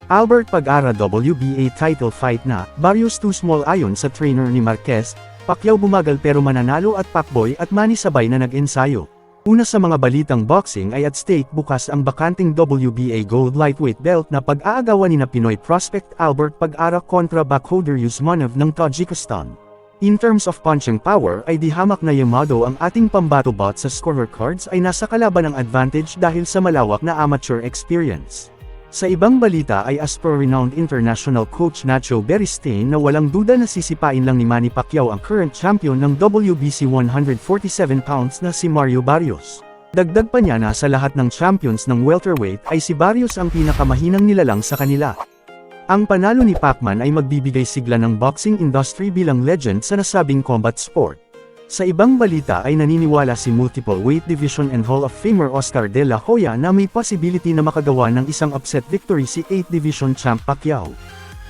Albert Pag-ara WBA title fight na, Barrios too small ayon sa trainer ni Marquez, Pacquiao bumagal pero mananalo at Pacboy at Manny sabay na nag-ensayo. Una sa mga balitang boxing ay at stake bukas ang bakanting WBA Gold Lightweight Belt na pag-aagawan ni Pinoy prospect Albert Pag-ara kontra Bakhtir Usmanov ng Tajikistan. In terms of punching power ay di hamak na Yamado ang ating pambato-bot sa scorecards ay nasa kalaban ng advantage dahil sa malawak na amateur experience. Sa ibang balita ay as per renowned international coach Nacho Beristain na walang duda na sisipain lang ni Manny Pacquiao ang current champion ng WBC 147 pounds na si Mario Barrios. Dagdag pa niya na sa lahat ng champions ng welterweight ay si Barrios ang pinakamahinang nilalang sa kanila. Ang panalo ni Pacman ay magbibigay sigla ng boxing industry bilang legend sa nasabing combat sport. Sa ibang balita ay naniniwala si multiple weight division and Hall of Famer Oscar De La Hoya na may possibility na makagawa ng isang upset victory si 8th Division champ Pacquiao.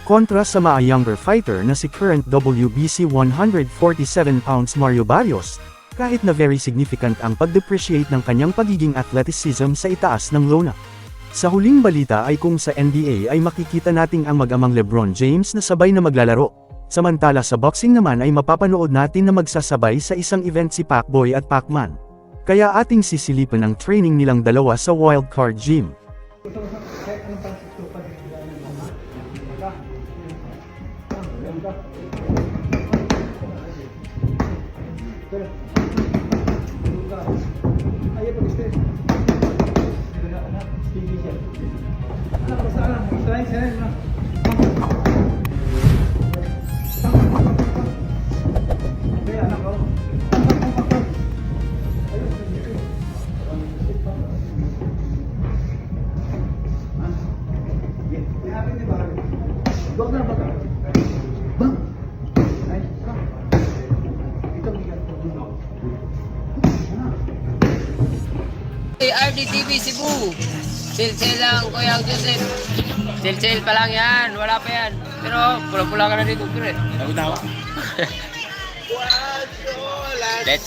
Kontra sa younger fighter na si current WBC 147 pounds Mario Barrios, kahit na very significant ang pag-depreciate ng kanyang pagiging athleticism sa itaas ng lona. Sa huling balita ay kung sa NBA ay makikita nating ang mag-amang LeBron James na sabay na maglalaro. Samantala sa boxing naman ay mapapanood natin na magsasabay sa isang event si Pacboy at Pacman. Kaya ating sisilipin ang training nilang dalawa sa Wildcard Gym. RDTV Cebu. Sale lang, Kuya Joseph. Sale pa lang yan. Wala pa yan. Pero pula-pula ka na dito, pre. Let's